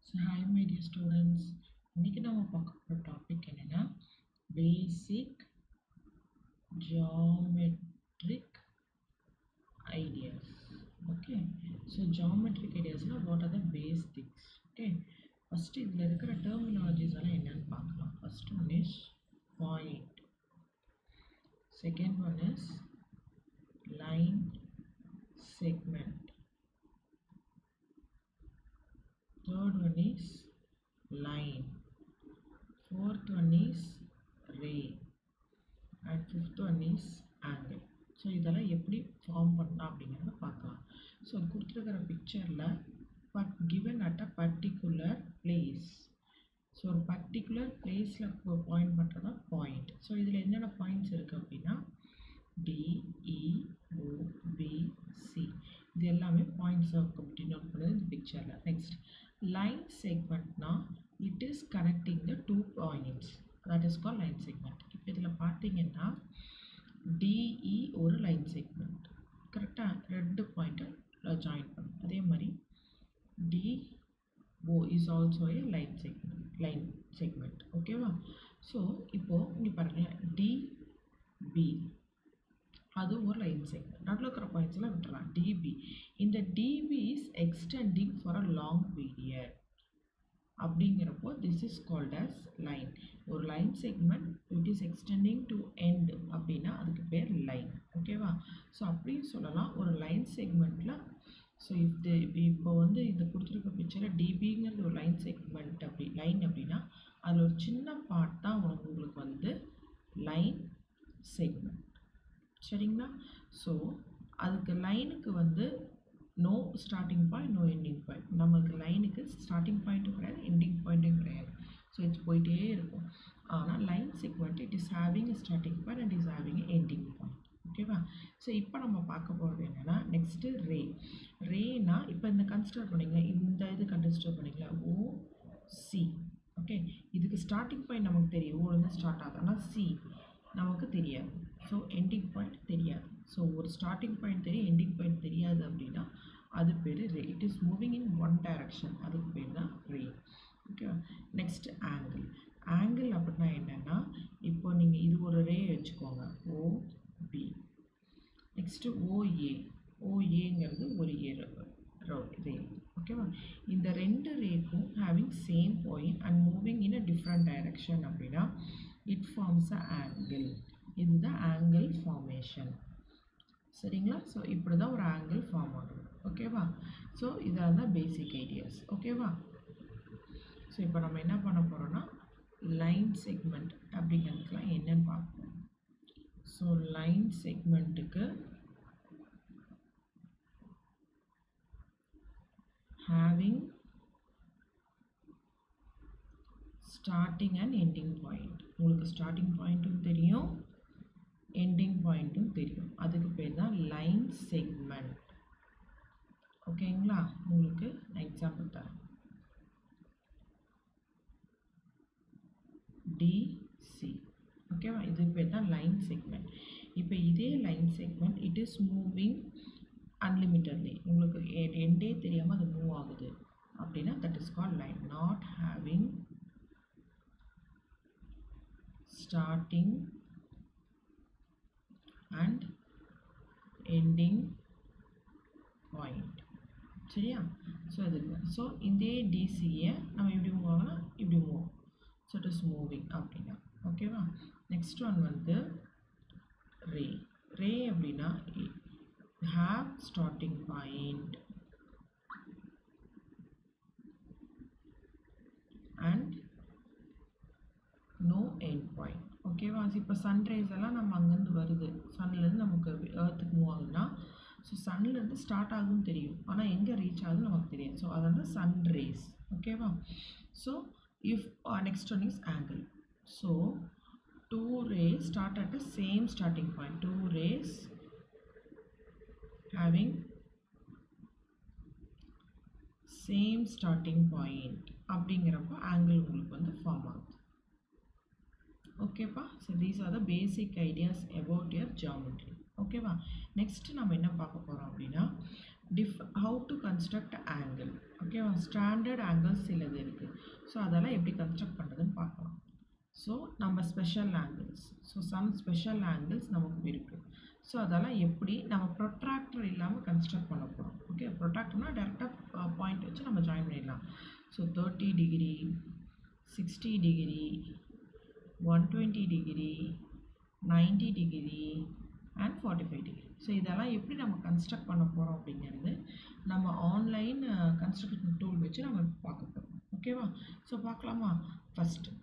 So hi my dear students, இன்றைக்கி நம்ம பார்க்க போகிற டாபிக் என்னென்னா basic geometric ideas. Okay, so geometric ஐடியாஸில் what are the basics. Okay, first இதில் இருக்கிற டெர்மினாலஜிஸ் எல்லாம் என்னென்னு பார்க்கலாம். First one is point, second one is line segment, third one is line, fourth one is ray and fifth one is angle. So இதெல்லாம் எப்படி form பண்ணலாம் அப்படிங்கிறத பார்க்கலாம். ஸோ அது கொடுத்துருக்கிற பிக்சரில் given at a particular place. So ஒரு particular பிளேஸில் பாயிண்ட் பண்ணுறது தான் பாயிண்ட். ஸோ இதில் என்னென்ன பாயிண்ட்ஸ் இருக்குது அப்படின்னா DEOBC, இது எல்லாமே பாயிண்ட்ஸ் டினோட் பண்ணுது இந்த பிக்சரில். நெக்ஸ்ட் லைன் செக்மெண்ட்னா it is connecting the two points, that is call line segment. இப்போ இதில் பார்த்தீங்கன்னா DE ஒரு லைன் செக்மெண்ட், கரெக்டாக ரெண்டு பாயிண்ட்டை ஜாயின் பண்ணும். அதே மாதிரி DO is also A line segment. ஓகேவா? ஸோ இப்போது இங்கே பாருங்கள், DB அது ஒரு லைன் செக்மெண்ட். நடுவில் இருக்கிற பாயிண்ட்ஸ்லாம் விட்டுறலாம். DB, இந்த DB is extending for a long period அப்படிங்கிறப்போ this is called as line. ஒரு line segment it is extending to end அப்படின்னா அதுக்கு பேர் லைன். ஓகேவா? ஸோ அப்படின்னு சொல்லலாம் ஒரு லைன் செக்மெண்ட்டில். ஸோ இப்போ வந்து இது கொடுத்துருக்க பிக்சரில் டிபிங்கிறது ஒரு லைன் செக்மெண்ட் லைன் அப்படின்னா அதில் ஒரு சின்ன பார்ட் தான் உங்களுக்கு வந்து லைன் செக்மெண்ட். சரிங்களா? ஸோ அதுக்கு லைனுக்கு வந்து no starting point, no ending point. நமக்கு லைனுக்கு ஸ்டார்டிங் பாயிண்ட்டும் கிடையாது, எண்டிங் பாயிண்ட்டும் கிடையாது. ஸோ இது போயிட்டே இருக்கும். ஆனால் line segment it is having a starting point and is having a ending point. ஓகேவா? ஸோ இப்போ நம்ம பார்க்க போகிறது என்னென்னா நெக்ஸ்ட்டு ரேனா இப்போ இந்த கன்சிடர் பண்ணிங்களா, இந்த இது கன்சிடர் பண்ணிங்களா, OC. ஓகே, இதுக்கு ஸ்டார்டிங் பாயிண்ட் நமக்கு தெரியும், ஓலேருந்து ஸ்டார்ட் ஆகுது. ஆனால் C நமக்கு தெரியாது. ஸோ எண்டிங் பாயிண்ட் தெரியாது. ஸோ ஒரு ஸ்டார்டிங் பாயிண்ட் தெரியும், எண்டிங் பாயிண்ட் தெரியாது அப்படின்னா அது பேர் ray. It is moving in one direction, அதுக்கு பேர் தான் ரே. ஓகேவா? நெக்ஸ்ட் ஆங்கிள் அப்படின்னா என்னென்னா இப்போ நீங்கள் இது ஒரு ரே வச்சுக்கோங்க, OB. நெக்ஸ்ட்டு OAங்கிறது ஒரு ரே. ஓகேவா? இந்த ரெண்டு ரேக்கும் having same point and moving in a different direction அப்படின்னா இட் ஃபார்ம்ஸ் அ ஆங்கிள். இதுதான் ஆங்கிள் ஃபார்மேஷன். சரிங்களா? ஸோ இப்படி தான் ஒரு ஆங்கிள் ஃபார்ம் ஆகுது. ஓகேவா? ஸோ இதான் தான் பேசிக் ஐடியாஸ். ஓகேவா? ஸோ இப்போ நம்ம என்ன பண்ண போகிறோம்னா லைன் செக்மெண்ட் அப்படிங்கிறதுக்குலாம் என்னன்னு பார்ப்போம். ஸோ லைன் செக்மெண்ட்டுக்கு having starting and ending point. உங்களுக்கு ஸ்டார்டிங் பாயிண்ட்டும் தெரியும், எண்டிங் பாயிண்ட்டும் தெரியும். அதுக்கு பேர் தான் லைன் செக்மெண்ட். ஓகேங்களா? உங்களுக்கு நான் எக்ஸாம்பிள் தரேன். DC. ஓகேவா? இது பேர் தான் லைன் செக்மெண்ட். இப்போ இதே line segment it is moving unlimitedly, உங்களுக்கு எண்டே தெரியாமல் அது மூவ் ஆகுது அப்படின்னா that is called line. Not having starting and ending point. சரியா? ஸோ இது ஸோ இதே டிசியை நம்ம இப்படி மூவ் ஆகலாம், இப்படி move. So it is moving அப்படின்னா. ஓகேவா? நெக்ஸ்ட் ஒன் வந்து ரே அப்படின்னா have starting point and no end point. ஓகேவா? இப்போ சன்ரைஸ் எல்லாம் நம்ம அங்கேருந்து வருது, சன்லேருந்து நமக்கு ஏர்த்துக்கு மூவ் ஆகுதுன்னா ஸோ சன்லேருந்து ஸ்டார்ட் ஆகுதுன்னு தெரியும், ஆனால் எங்கே ரீச் ஆகுதுன்னு நமக்கு தெரியாது. ஸோ அதான் சன்ரைஸ். ஓகேவா? So if next one is angle. So two rays start at the same starting point, two rays having same starting point அப்படிங்கிறப்போ ஆங்கிள் உங்களுக்கு வந்து ஃபார்ம் ஆகுது. ஓகேப்பா? So these are the basic ideas about your geometry. ஓகேவா? நெக்ஸ்ட் நம்ம என்ன பார்க்க போகிறோம் அப்படின்னா ஹவு டு கன்ஸ்ட்ரக்ட் ஆங்கிள். ஓகேவா? ஸ்டாண்டர்ட் ஆங்கிள்ஸ் சிலது இருக்குது. ஸோ அதெல்லாம் எப்படி கன்ஸ்ட்ரக்ட் பண்ணுறதுன்னு பார்க்கலாம். ஸோ நம்ம special angles, so some special angles நமக்கு இருக்குது. ஸோ அதெல்லாம் எப்படி நம்ம ப்ரொட்ராக்டர் இல்லாமல் கன்ஸ்ட்ரக்ட் பண்ண போகிறோம். ஓகே, ப்ரொட்ராக்டர்னா டேரெக்டாக பாயிண்ட் வச்சு நம்ம ஜாயின் பண்ணிடலாம். So 30 degree, 60 degree, 120 degree, 90 degree and 45 degree. So இதெல்லாம் எப்படி நம்ம கன்ஸ்ட்ரக்ட் பண்ண போகிறோம் அப்படிங்கிறது நம்ம ஆன்லைன் கன்ஸ்ட்ரக்ஷன் டூல் வச்சு நம்ம பார்க்க போகிறோம். ஓகேவா? ஸோ பார்க்கலாமா? ஃபஸ்ட்டு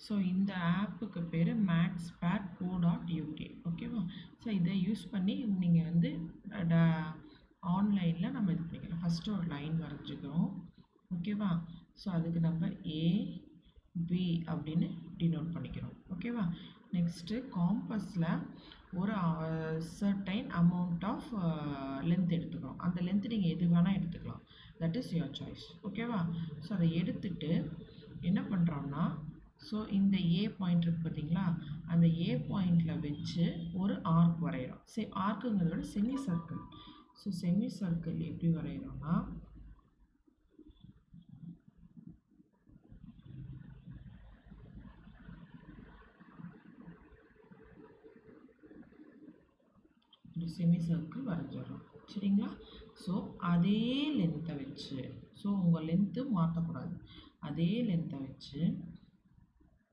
ஸோ இந்த ஆப்புக்கு பேர் maxpad.co.uk. ஓகேவா? ஸோ இதை யூஸ் பண்ணி நீங்கள் வந்து ஆன்லைனில் நம்ம இது பண்ணிக்கலாம். ஃபஸ்ட்டு ஒரு லைன் வரைஞ்சிக்கிறோம். ஓகேவா? ஸோ அதுக்கு நம்ம ஏபி அப்படின்னு டினோட் பண்ணிக்கிறோம். ஓகேவா? நெக்ஸ்ட்டு காம்பஸில் ஒரு சர்டைன் அமௌண்ட் ஆஃப் லென்த் எடுத்துக்கிறோம். அந்த லென்த் நீங்கள் எது வேணால் எடுத்துக்கலாம். That is your choice. ஓகேவா? ஸோ அதை எடுத்துட்டு என்ன பண்ணுறோம்னா, ஸோ இந்த ஏ பாயிண்ட் இருக்குது பார்த்தீங்களா, அந்த ஏ பாயிண்டில் வச்சு ஒரு ஆர்க் வரைகிறோம். ஆர்க்குங்கிறத விட semi circle. So semi circle எப்படி வரைகிறோம்னா, ஒரு செமி சர்க்கிள் வரைஞ்சிடறோம். சரிங்களா? ஸோ அதே லென்த்தை வச்சு, ஸோ உங்கள் லென்த்து மாற்றக்கூடாது, அதே லென்த்தை வச்சு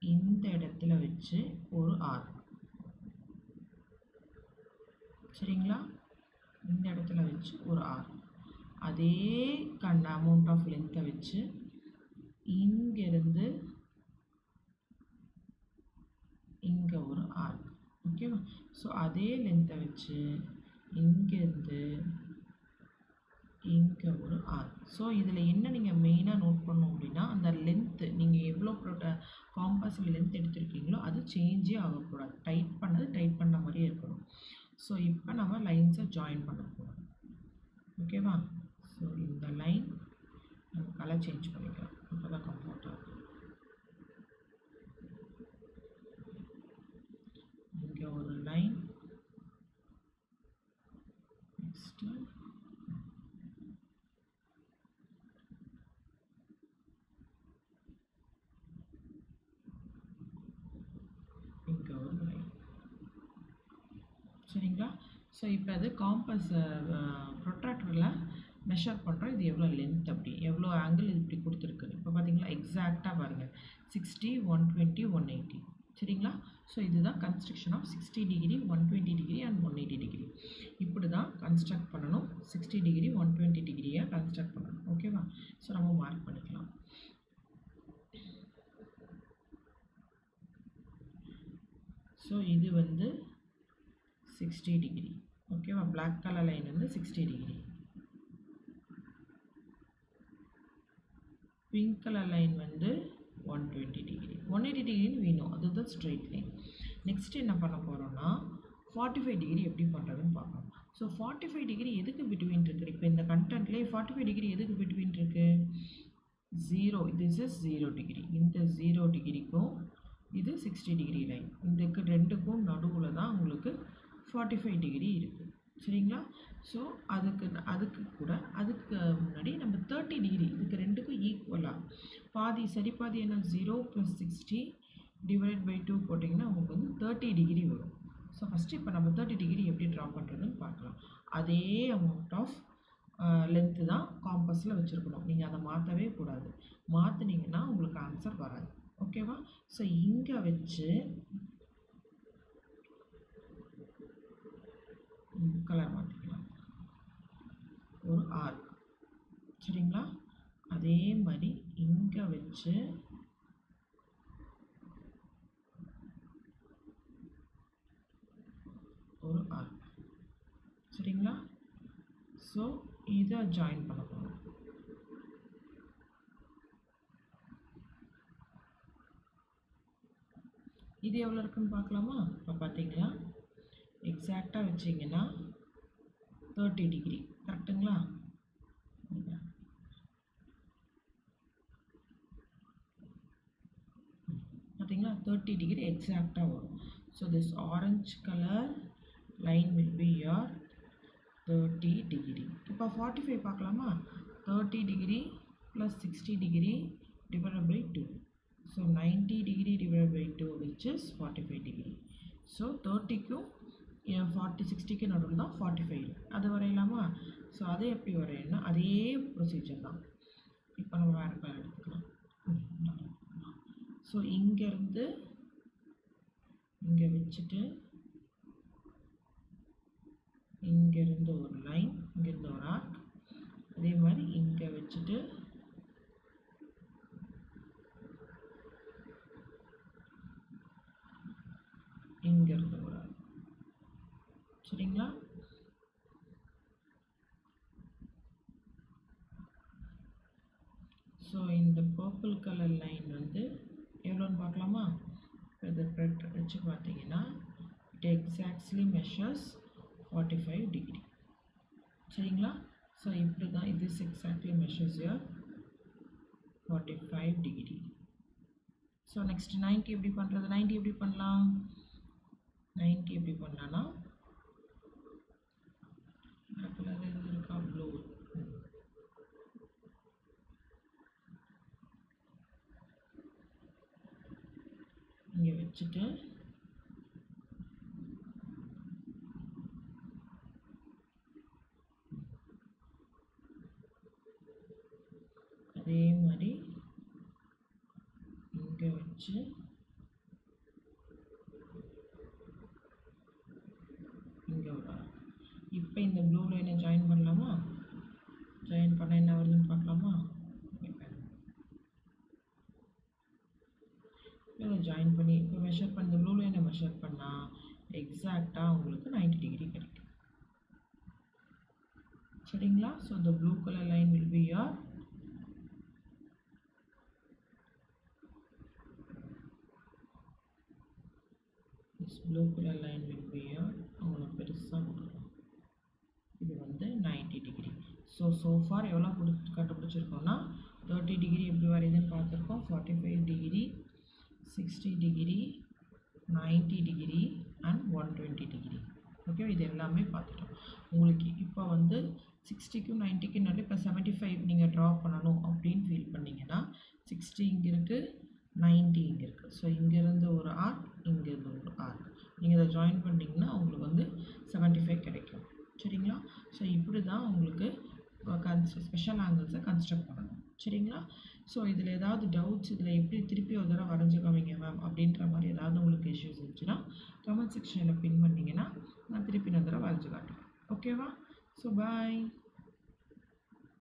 இந்த இடத்துல வச்சு ஒரு ஆர்க். சரிங்களா? இந்த இடத்துல வச்சு ஒரு ஆர்க். அதே அமௌண்ட் ஆஃப் லென்த்தை வச்சு இங்கேருந்து இங்கே ஒரு ஆர்க். ஓகேவா? ஸோ அதே லென்த்தை வச்சு இங்கேருந்து இங்கே ஒரு ஆர்க். ஸோ இதில் என்ன நீங்கள் மெயினாக நோட் பண்ணணும் அப்படின்னா, அந்த லென்த்து நீங்கள் எவ்வளோ காம்பஸில் லென்த் எடுத்துருக்கீங்களோ அது சேஞ்சே ஆகக்கூடாது. டைட் பண்ண மாதிரியே இருக்கணும். ஸோ இப்போ நம்ம லைன்ஸை ஜாயின் பண்ண போகிறோம். ஓகேவா? ஸோ இந்த லைன் நம்ம கலர் சேஞ்ச் பண்ணிக்கலாம். அப்போ தான் கம்ஃபர்ட்டாக இருக்கும். இங்கே ஒரு லைன், நெக்ஸ்ட்டு இங்கே ஒரு லைன். சரிங்களா? ஸோ இப்போ அது காம்பஸ் ப்ரொட்ராக்டரில் மெஷர் பண்ணுறோம். இது எவ்வளோ லென்த், அப்படி எவ்வளோ ஆங்கிள் இது இப்படி கொடுத்துருக்கு. இப்போ பார்த்தீங்களா, எக்ஸாக்டாக பாருங்கள், 60, 120, 180. சரிங்களா? ஸோ இதுதான் construction of 60 degree, 120 degree and 180 degree. இப்படி தான் கன்ஸ்ட்ரக்ட் பண்ணணும். 60 டிகிரி 120 டிகிரியாக கன்ஸ்ட்ரக்ட் பண்ணணும். ஓகேவா? ஸோ நம்ம மார்க் பண்ணிக்கலாம். ஸோ இது வந்து 60 டிகிரி. ஓகேவா? பிளாக் கலர் லைன் வந்து 60 டிகிரி. பிங்க் கலர் லைன் வந்து 120 டிகிரி. 180 டிகிரின்னு வேணும், அதுதான் ஸ்ட்ரெயிட் லைன். நெக்ஸ்ட் என்ன பண்ண போகிறோம்னா, 45 டிகிரி எப்படி பண்ணுறதுன்னு பார்க்கலாம். ஸோ 45 டிகிரி எதுக்கு பிட்வீன் இருக்குது? இப்போ இந்த கண்டென்ட்லேயே 45 டிகிரி எதுக்கு பிட்வீன் இருக்குது? 0, திஸ் இஸ் 0 டிகிரி. இந்த 0 டிகிரிக்கும் இது 60 டிகிரி லைன், இதுக்கு ரெண்டுக்கும் நடுவில் தான் உங்களுக்கு 45 டிகிரி இருக்குது. சரிங்களா? ஸோ அதுக்கு முன்னாடி நம்ம 30 டிகிரி, இதுக்கு ரெண்டுக்கும் ஈக்குவலாக பாதி சரி பாதி என்ன, 0 + 60 டிவைட் பை 2 போட்டிங்கன்னா உங்களுக்கு வந்து 30 டிகிரி வரும். ஸோ ஃபஸ்ட்டு இப்போ நம்ம 30 டிகிரி எப்படி ட்ரா பண்ணுறதுன்னு பார்க்கலாம். அதே அமௌண்ட் ஆஃப் லென்த்து தான் காம்பஸில் வச்சுருக்கணும். நீங்கள் அதை மாற்றவே கூடாது. மாற்றினீங்கன்னா உங்களுக்கு ஆன்சர் வராது. ஓகேவா? ஸோ இங்கே வச்சு கலர் மாற்றிக்கலாம், ஒரு ஆர்க். சரிங்களா? அதே மாதிரி இங்கே வச்சு ஒரு ஆர்க். சரிங்களா? ஸோ இதை ஜாயின் பண்ண போகிறோம். இது எவ்வளோ இருக்குன்னு பார்க்கலாமா? இப்போ பார்த்தீங்களா, எக்ஸாக்டாக வச்சிங்கன்னா 30 டிகிரி கரெக்டுங்களா? பார்த்தீங்களா, 30 டிகிரி எக்ஸாக்டாக வரும். So this orange colour line will be your 30 degree. இப்போ 45 பார்க்கலாமா? 30 plus 60 degree divided by 2. So 90 degree divided by 2 which is 45 degree. So 30 க்கும் 40 60க்கு நடுவில் தான் 45. அது வரையலாமா? ஸோ அதை எப்படி வரையணும்னா அதே ப்ரொசீஜர் தான். இப்போ நம்ம வேறு கலர் எடுத்துக்கலாம். ஸோ இங்கேருந்து இங்கே வச்சுட்டு இங்கேருந்து ஒரு லைன், இங்கேருந்து ஒரு ஆர்க், அதே மாதிரி இங்கே வச்சுட்டு இங்கேருந்து ஒரு ஆர்க். சரிங்களா? ஸோ இந்த பர்பிள் கலர் லைன் வந்து எவ்வளோன்னு பார்க்கலாமா? இதை த்ரெட் வச்சு பார்த்தீங்கன்னா it exactly measures 45 degree. சரிங்களா? ஸோ இப்படி தான் இது exactly measures your 45 degree. So next 90 எப்படி பண்ணுறது? 90 எப்படி பண்ணலாம்? 90 எப்படி பண்ணலான்னா கலர் எது இருக்கா? ப்ளூ. இங்கே வச்சுட்டு அதே மாதிரி இங்கே வச்சு இங்கே ஒரு இப்போ இந்த ப்ளூ லைனை ஜாயின் பண்ணலாமா? ஜாயின் பண்ண என்ன வருதுன்னு பார்க்கலாமா? இதை ஜாயின் பண்ணி இப்போ மெஷர் பண்ண ப்ளூ லைனை மெஷர் பண்ணால் எக்ஸாக்டாக உங்களுக்கு 90 டிகிரி கிடைக்கும். சரிங்களா? So the blue color line will be your this blue color line will be your உங்களுக்கு பெருசாக கொடுக்கும். இது வந்து 90 டிகிரி. ஸோ ஃபார் எவ்வளோ கண்டுபிடிச்சிருக்கோம்னா 30 டிகிரி எப்படி வரையுதுன்னு பார்த்துருக்கோம். 45 degree, 60 degree, 90 degree and 120 degree. Okay, இது எல்லாமே பார்த்துட்டோம். உங்களுக்கு இப்போ வந்து 60க்கும் 90க்கும் நடுவில் இப்போ 75 நீங்கள் ட்ரா பண்ணணும் அப்படின்னு ஃபீல் பண்ணிங்கன்னா 60 இங்கே இருக்குது, 90 இங்கே இருக்குது. ஸோ இங்கேருந்து ஒரு ஆர்க், இங்கேருந்து ஒரு ஆர்க் நீங்கள் இதை ஜாயின் பண்ணிங்கன்னா உங்களுக்கு வந்து 75 கிடைக்கும். சரிங்களா? ஸோ இப்படி தான் உங்களுக்கு ஸ்பெஷல் ஆங்கிள்ஸை கன்ஸ்ட்ரக்ட் பண்ணணும். சரிங்களா? ஸோ இதில் ஏதாவது டவுட்ஸ், இதில் எப்படி திருப்பி ஒரு தடவை வரைஞ்சிக்காமீங்க மேம் அப்படின்ற மாதிரி ஏதாவது உங்களுக்கு இஷ்யூஸ் இருந்துச்சுன்னா கமெண்ட் செக்ஷனில் பின் பண்ணிங்கன்னா நான் திருப்பி ஒரு தடவை வரைஞ்சி காட்டுறேன். ஓகேவா? So bye.